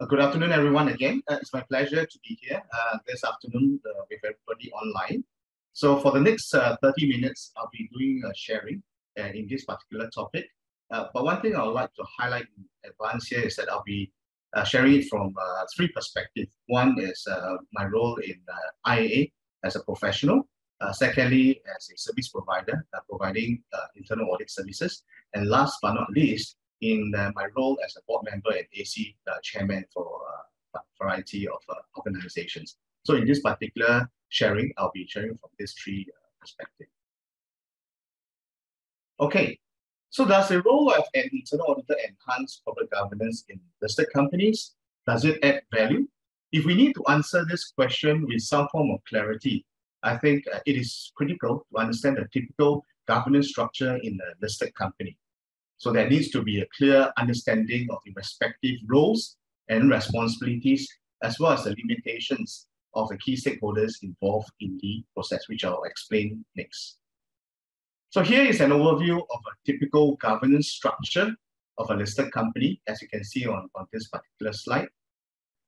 Good afternoon, everyone, again. It's my pleasure to be here this afternoon with everybody online. So for the next 30 minutes, I'll be doing sharing in this particular topic. But one thing I would like to highlight in advance here is that I'll be sharing it from three perspectives. One is my role in IAA as a professional. Secondly, as a service provider, providing internal audit services. And last but not least, in my role as a board member and AC chairman for a variety of organizations. So in this particular sharing, I'll be sharing from these three perspectives. Okay, so does the role of an internal auditor enhance corporate governance in listed companies? Does it add value? If we need to answer this question with some form of clarity, I think it is critical to understand the typical governance structure in a listed company. So there needs to be a clear understanding of the respective roles and responsibilities, as well as the limitations of the key stakeholders involved in the process, which I'll explain next. So here is an overview of a typical governance structure of a listed company, as you can see on this particular slide.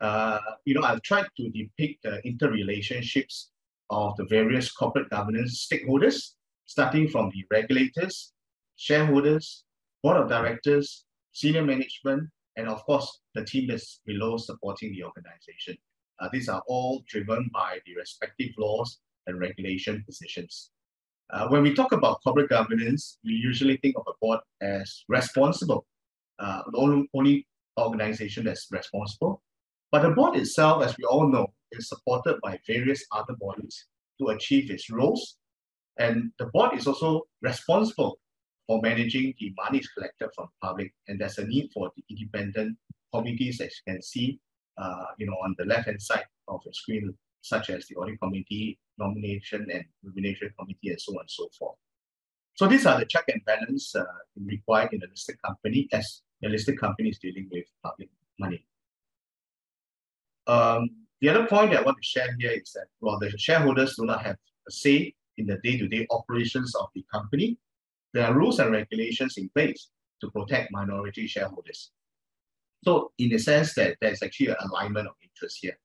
I've tried to depict the interrelationships of the various corporate governance stakeholders, starting from the regulators, shareholders, board of directors, senior management, and of course, the team that's below supporting the organization. These are all driven by the respective laws and regulation positions. When we talk about corporate governance, we usually think of a board as responsible, the only organization that's responsible. But the board itself, as we all know, is supported by various other bodies to achieve its roles. And the board is also responsible for managing the money collected from the public, and there's a need for the independent committees, as you can see, on the left-hand side of the screen, such as the audit committee, nomination and remuneration committee, and so on and so forth. So these are the check and balance required in a listed company, as the listed company is dealing with public money. The other point that I want to share here is that while the shareholders do not have a say in the day-to-day operations of the company, there are rules and regulations in place to protect minority shareholders. So in the sense that there's actually an alignment of interest here.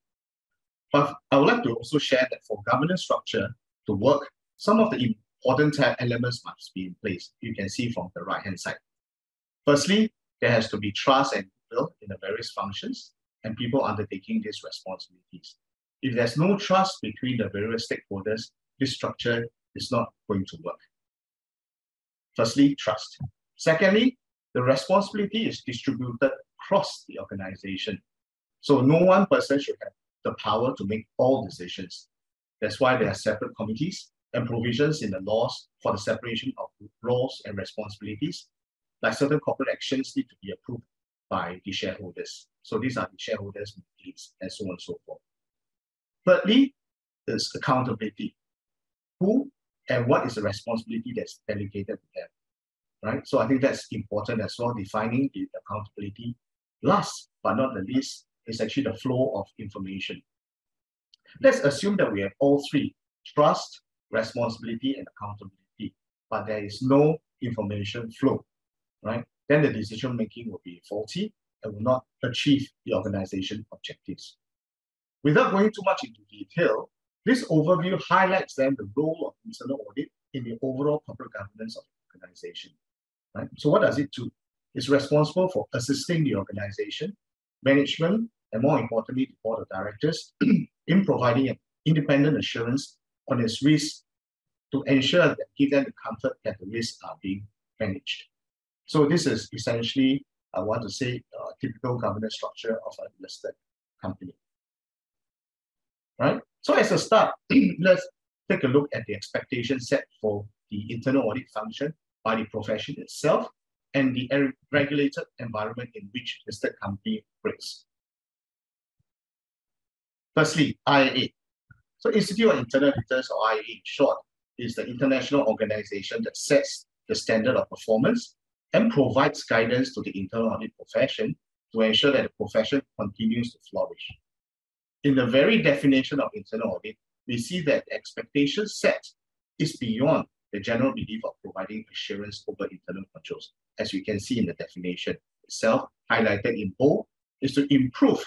But I would like to also share that for governance structure to work, some of the important elements must be in place. You can see from the right-hand side. Firstly, there has to be trust and goodwill in the various functions and people undertaking these responsibilities. If there's no trust between the various stakeholders, this structure is not going to work. Firstly, trust. Secondly, the responsibility is distributed across the organization. So no one person should have the power to make all decisions. That's why there are separate committees and provisions in the laws for the separation of roles and responsibilities. Like certain corporate actions need to be approved by the shareholders. So these are the shareholders' meetings and so on and so forth. Thirdly, is accountability. Who and what is the responsibility that's delegated to them, right? So I think that's important as well, defining the accountability. Last but not the least is actually the flow of information. Let's assume that we have all three: trust, responsibility, and accountability, but there is no information flow, right? Then the decision making will be faulty and will not achieve the organization objectives. Without going too much into detail, this overview highlights then the role of internal audit in the overall corporate governance of the organization. Right? So what does it do? It's responsible for assisting the organization, management, and more importantly, the board of directors in providing an independent assurance on its risks to ensure that give them the comfort that the risks are being managed. So this is essentially, I want to say, a typical governance structure of a listed company. Right? So as a start, let's take a look at the expectations set for the internal audit function by the profession itself and the regulated environment in which the listed company operates. Firstly, IAA. So Institute of Internal Auditors, or IAA in short, is the international organization that sets the standard of performance and provides guidance to the internal audit profession to ensure that the profession continues to flourish. In the very definition of internal audit, we see that the expectation set is beyond the general belief of providing assurance over internal controls. As you can see in the definition itself, highlighted in bold, is to improve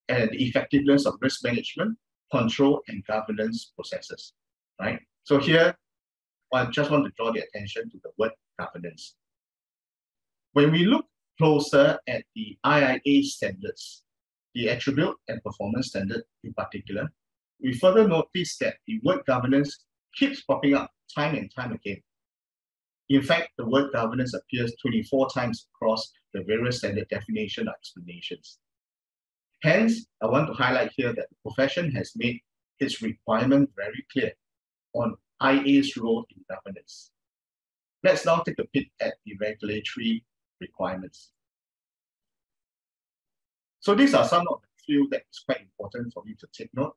and the effectiveness of risk management, control, and governance processes, right? So here, I just want to draw the attention to the word governance. When we look closer at the IIA standards, the attribute and performance standard in particular, we further notice that the word governance keeps popping up time and time again. In fact, the word governance appears 24 times across the various standard definition or explanations. Hence, I want to highlight here that the profession has made its requirement very clear on IA's role in governance. Let's now take a peek at the regulatory requirements. So these are some of the few that is quite important for you to take note.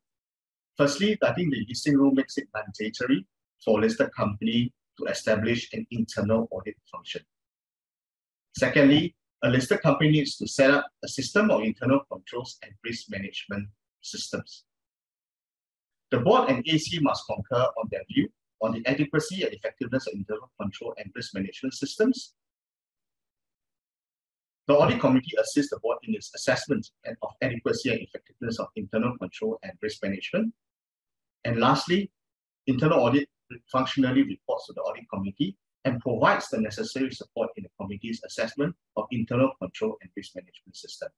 Firstly, I think the listing rule makes it mandatory for a listed company to establish an internal audit function. Secondly, a listed company needs to set up a system of internal controls and risk management systems. The board and AC must concur on their view on the adequacy and effectiveness of internal control and risk management systems. The audit committee assists the board in its assessment of adequacy and effectiveness of internal control and risk management. And lastly, internal audit functionally reports to the audit committee and provides the necessary support in the committee's assessment of internal control and risk management system,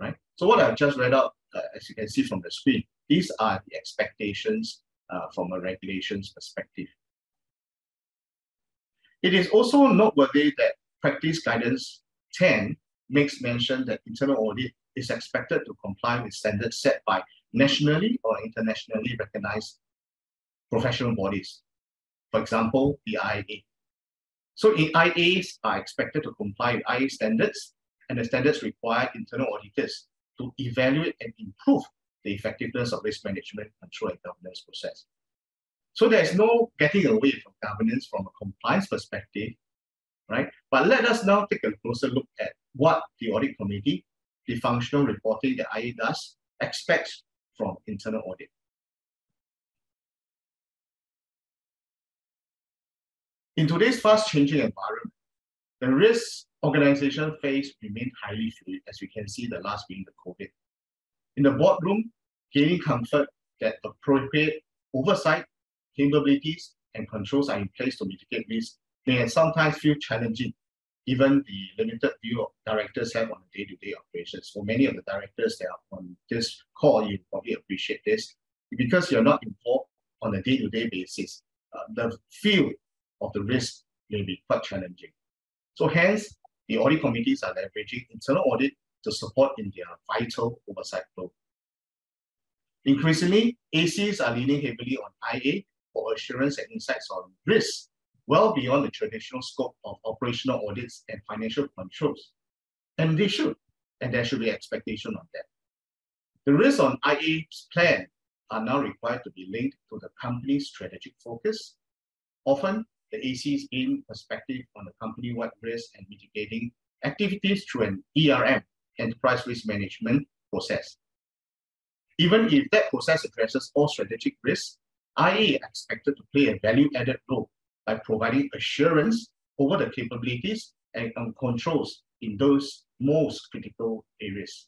right? So what I've just read out, as you can see from the screen, these are the expectations from a regulations perspective. It is also noteworthy that Practice Guidance 10 makes mention that internal audit is expected to comply with standards set by nationally or internationally recognized professional bodies. For example, the IIA. So IAs are expected to comply with IA standards, and the standards require internal auditors to evaluate and improve the effectiveness of risk management, control, and governance process. So there's no getting away from governance from a compliance perspective, right? But let us now take a closer look at what the audit committee, the functional reporting that IA does, expects from internal audit. In today's fast-changing environment, the risks organizations face remain highly fluid, as we can see the last being the COVID. In the boardroom, gaining comfort that appropriate oversight, capabilities, and controls are in place to mitigate risk may sometimes feel challenging, given the limited view of directors have on the day-to-day operations. For many of the directors that are on this call, you probably appreciate this. Because you're not involved on a day-to-day basis, the field of the risk may be quite challenging. So hence, the audit committees are leveraging internal audit to support in their vital oversight role. Increasingly, ACs are leaning heavily on IA for assurance and insights on risks, well beyond the traditional scope of operational audits and financial controls. And they should, and there should be expectation on that. The risks on IA's plan are now required to be linked to the company's strategic focus. Often, the ACs gain perspective on the company-wide risk and mitigating activities through an ERM, enterprise risk management process. Even if that process addresses all strategic risks, IA is expected to play a value-added role by providing assurance over the capabilities and controls in those most critical areas,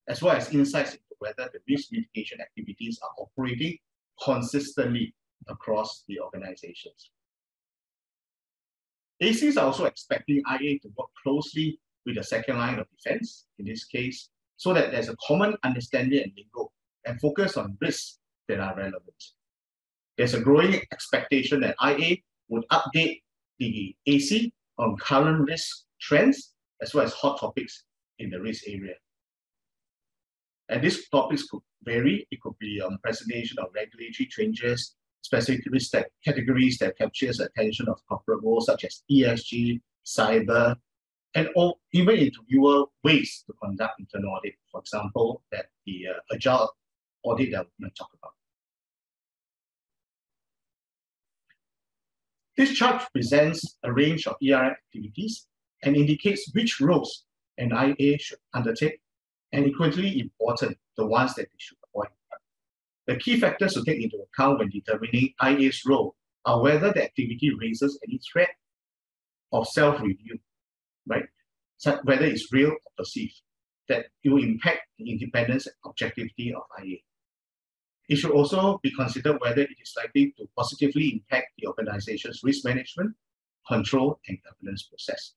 as well as insights into whether the risk mitigation activities are operating consistently across the organizations. ACs are also expecting IA to work closely with the second line of defense, in this case, so that there's a common understanding and lingo and focus on risks that are relevant. There's a growing expectation that IA would update the AC on current risk trends as well as hot topics in the risk area. And these topics could vary. It could be presentation of regulatory changes, specific risk categories that captures the attention of corporate roles such as ESG, cyber, and even into newer ways to conduct internal audit. For example, that the agile audit that we're going to talk about. This chart presents a range of ERM activities and indicates which roles an IA should undertake, and equally important, the ones that they should avoid. The key factors to take into account when determining IA's role are whether the activity raises any threat of self-review, right? So whether it's real or perceived, that it will impact the independence and objectivity of IA. It should also be considered whether it is likely to positively impact the organization's risk management, control, and governance process.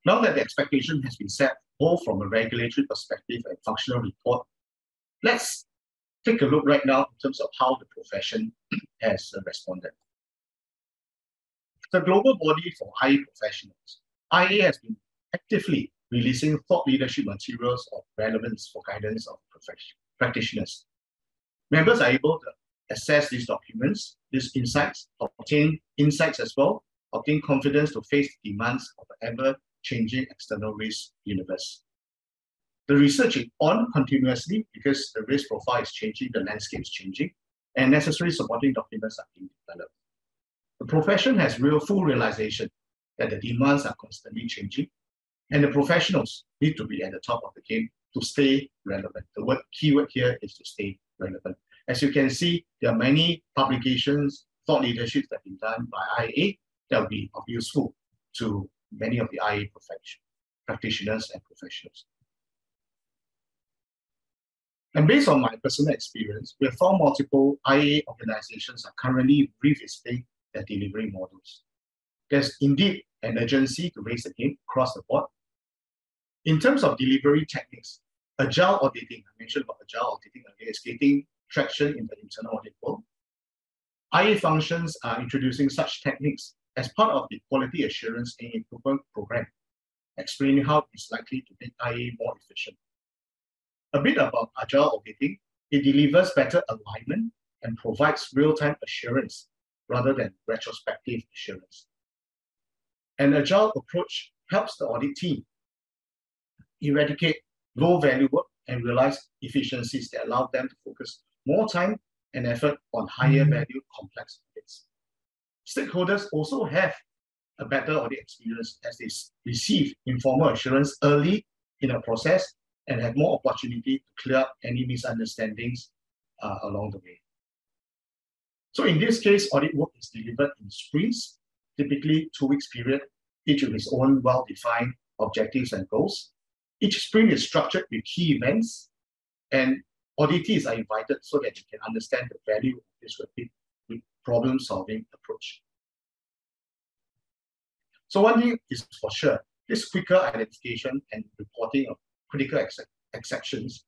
Now that the expectation has been set both from a regulatory perspective and functional report, let's take a look right now in terms of how the profession has responded. The global body for IA professionals, IA has been actively releasing thought leadership materials of relevance for guidance of practitioners. Members are able to assess these documents, these insights, obtain insights as well, obtain confidence to face the demands of an ever-changing external risk universe. The research is on continuously because the risk profile is changing, the landscape is changing, and necessary supporting documents are being developed. The profession has full realization that the demands are constantly changing, and the professionals need to be at the top of the game to stay relevant. The keyword here is to stay relevant. As you can see, there are many publications, thought leaderships that have been done by IA that will be useful to many of the IA practitioners and professionals. And based on my personal experience, we have found multiple IA organizations are currently revisiting their delivery models. There's indeed an urgency to raise the game across the board. In terms of delivery techniques, agile auditing, I mentioned about agile auditing earlier, is getting traction in the internal audit world. IA functions are introducing such techniques as part of the quality assurance and improvement program, explaining how it's likely to make IA more efficient. A bit about agile auditing, it delivers better alignment and provides real-time assurance rather than retrospective assurance. An agile approach helps the audit team eradicate low-value work and realize efficiencies that allow them to focus more time and effort on higher-value complex audits. Stakeholders also have a better audit experience as they receive informal assurance early in a process and have more opportunity to clear up any misunderstandings along the way. So in this case, audit work is delivered in sprints, typically 2 weeks period, each with its own well-defined objectives and goals. Each sprint is structured with key events, and auditees are invited so that you can understand the value of this rapid problem-solving approach. So one thing is for sure, this quicker identification and reporting of critical exceptions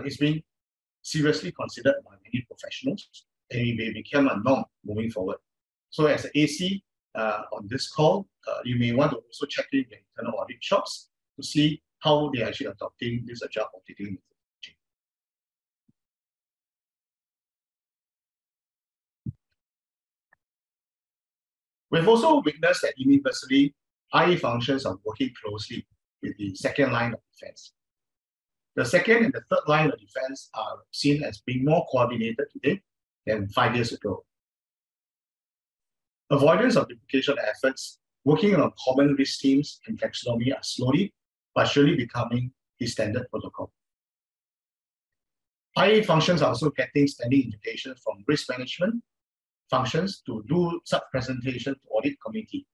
is being seriously considered by many professionals, and it may become a norm moving forward. So as an AC on this call, you may want to also check in the internal audit shops to see how they are actually adopting this agile auditing methodology. We've also witnessed that universally, IA functions are working closely with the second line of defense. The second and the third line of defense are seen as being more coordinated today than 5 years ago. Avoidance of duplication efforts, working on common risk teams and taxonomy are slowly but surely becoming the standard protocol. IA functions are also getting standing invitations from risk management functions to do such presentation to audit committee,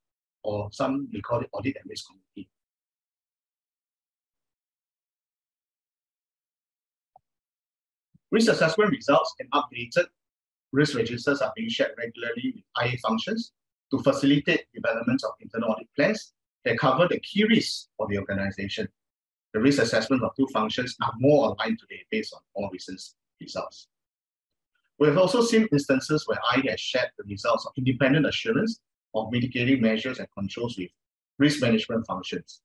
or some we call it audit and risk committee. Risk assessment results and updated risk registers are being shared regularly with IA functions to facilitate development of internal audit plans that cover the key risks for the organization. The risk assessment of 2 functions are more aligned today based on all recent results. We have also seen instances where IA has shared the results of independent assurance of mitigating measures and controls with risk management functions.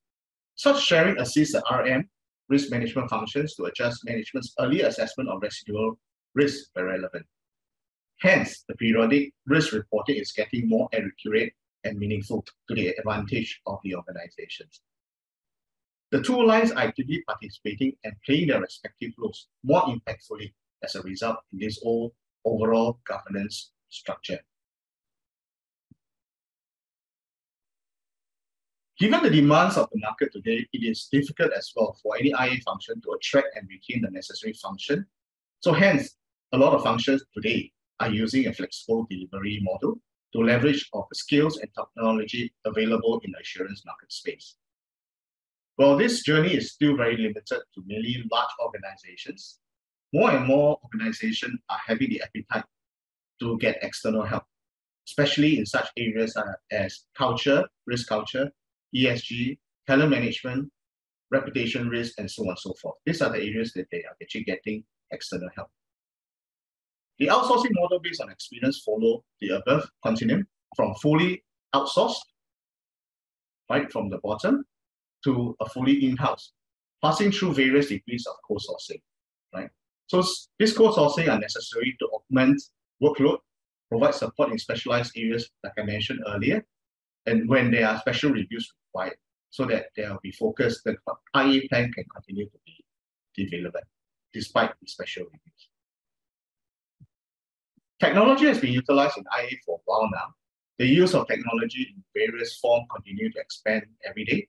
Such sharing assists the RM risk management functions to adjust management's early assessment of residual risk where relevant. Hence, the periodic risk reporting is getting more accurate and meaningful to the advantage of the organizations. The 2 lines are actively participating and playing their respective roles more impactfully as a result in this overall governance structure. Given the demands of the market today, it is difficult as well for any IA function to attract and retain the necessary function. So hence, a lot of functions today are using a flexible delivery model to leverage of the skills and technology available in the assurance market space. Well, this journey is still very limited to mainly large organizations. More and more organizations are having the appetite to get external help, especially in such areas as culture, risk culture, ESG, talent management, reputation risk, and so on and so forth. These are the areas that they are actually getting external help. The outsourcing model based on experience follow the above continuum from fully outsourced, right from the bottom, to a fully in-house, passing through various degrees of co-sourcing, right? So this co-sourcing are necessary to augment workload, provide support in specialized areas like I mentioned earlier, and when there are special reviews required, so that there will be focused, the IA plan can continue to be developed despite the special reviews. Technology has been utilized in IA for a while now. The use of technology in various forms continue to expand every day.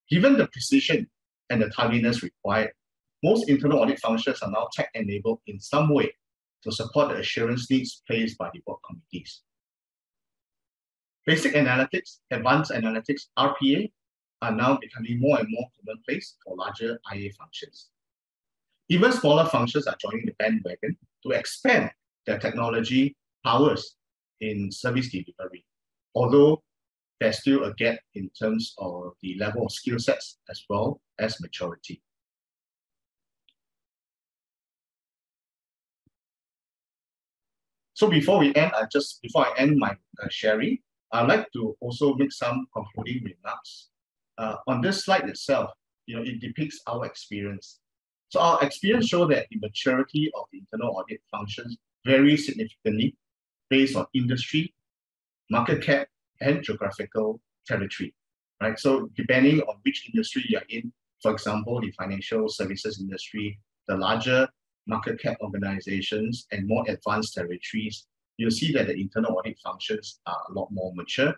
Given the precision and the timeliness required, most internal audit functions are now tech-enabled in some way to support the assurance needs placed by the board committees. Basic analytics, advanced analytics, RPA, are now becoming more and more commonplace for larger IA functions. Even smaller functions are joining the bandwagon to expand their technology powers in service delivery, although there's still a gap in terms of the level of skill sets as well as maturity. So before I end my sharing, I'd like to also make some concluding remarks. On this slide itself, it depicts our experience. So our experience shows that the maturity of the internal audit functions varies significantly based on industry, market cap, and geographical territory, right? So depending on which industry you're in, for example, the financial services industry, the larger market cap organizations and more advanced territories, you'll see that the internal audit functions are a lot more mature.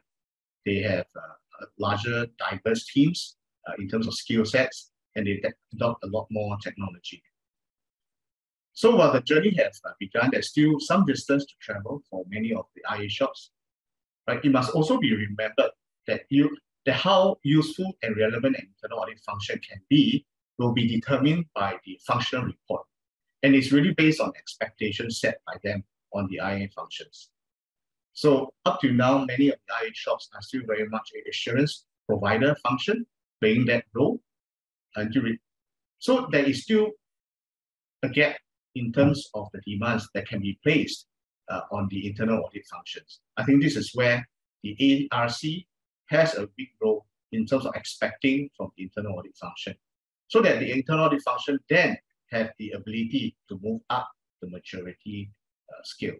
They have larger, diverse teams in terms of skill sets, and they adopt a lot more technology. So while the journey has begun, there's still some distance to travel for many of the IA shops. Right? It must also be remembered that how useful and relevant an internal audit function can be will be determined by the functional report. And it's really based on expectations set by them on the IA functions. So up to now, many of the IA shops are still very much an assurance provider function, playing that role. So there is still a gap in terms of the demands that can be placed on the internal audit functions. I think this is where the ARC has a big role in terms of expecting from the internal audit function, so that the internal audit function then have the ability to move up the maturity scale.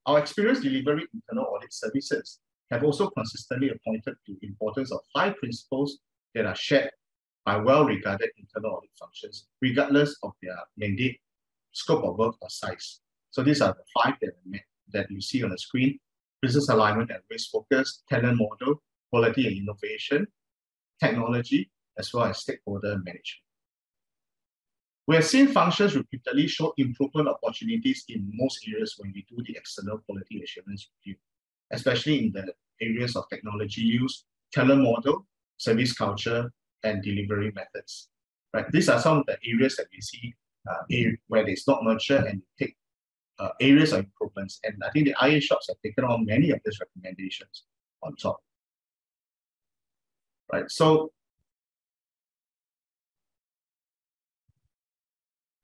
Our experience delivering internal audit services have also consistently pointed to the importance of 5 principles that are shared by well-regarded internal audit functions, regardless of their mandate, scope of work, or size. So these are the 5 that you see on the screen: business alignment and risk focus, talent model, quality and innovation, technology, as well as stakeholder management. We have seen functions repeatedly show improvement opportunities in most areas when we do the external quality assurance review, especially in the areas of technology use, talent model, service culture, and delivery methods. Right? These are some of the areas that we see where it's not mature and take areas of improvements. And I think the IA shops have taken on many of these recommendations on top. Right? So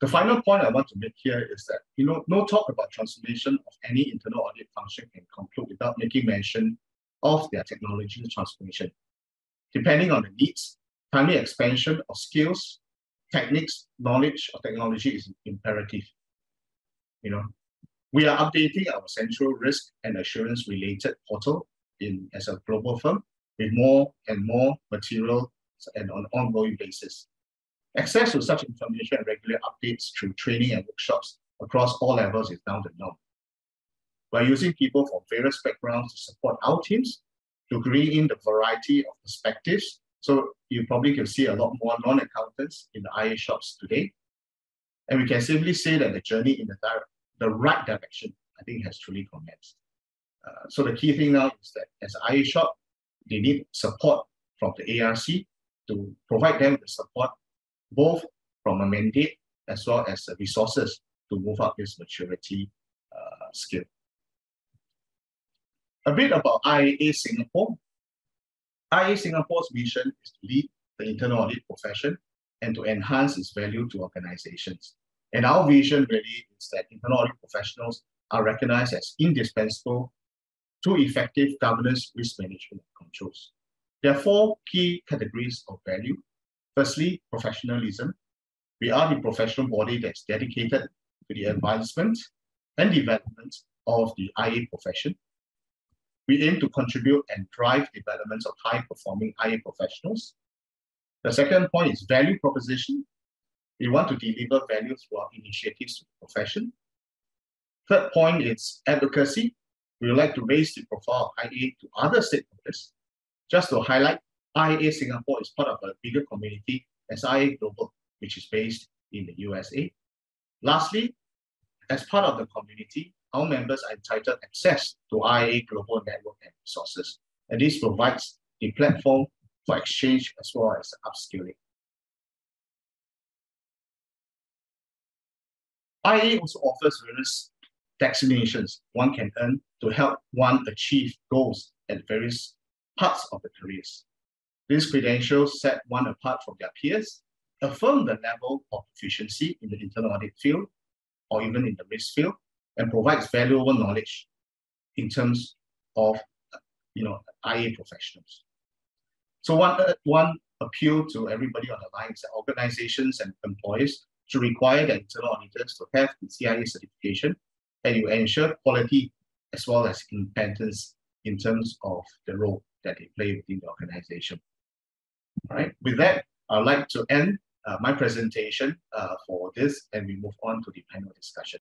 the final point I want to make here is that, no talk about transformation of any internal audit function can conclude without making mention of their technology transformation. Depending on the needs, timely expansion of skills, techniques, knowledge of technology is imperative. We are updating our central risk and assurance related portal as a global firm with more and more material and on an ongoing basis. Access to such information and regular updates through training and workshops across all levels is now the norm. We're using people from various backgrounds to support our teams to bring in the variety of perspectives. So you probably can see a lot more non-accountants in the IA shops today. And we can simply say that the journey in the right direction, I think, has truly commenced. So the key thing now is that as IA shop, they need support from the ARC to provide them the support both from a mandate as well as resources to move up this maturity skill. A bit about IAA Singapore. IAA Singapore's vision is to lead the internal audit profession and to enhance its value to organizations. And our vision really is that internal audit professionals are recognized as indispensable to effective governance, risk management, and controls. There are 4 key categories of value. Firstly, professionalism. We are the professional body that's dedicated to the advancement and development of the IA profession. We aim to contribute and drive development of high-performing IA professionals. The second point is value proposition. We want to deliver value through our initiatives to the profession. Third point is advocacy. We would like to raise the profile of IA to other stakeholders. Just to highlight, IA Singapore is part of a bigger community as IA Global, which is based in the USA. Lastly, as part of the community, our members are entitled access to IA Global Network and resources. And this provides the platform for exchange as well as upskilling. IA also offers various designations one can earn to help one achieve goals at various parts of the careers. These credentials set one apart from their peers, affirm the level of proficiency in the internal audit field or even in the risk field, and provides valuable knowledge in terms of IA professionals. So one appeal to everybody on the line is that organizations and employers should require their internal auditors to have the CIA certification, and you ensure quality as well as independence in terms of the role that they play within the organization. All right. With that, I'd like to end my presentation for this, and we move on to the panel discussion.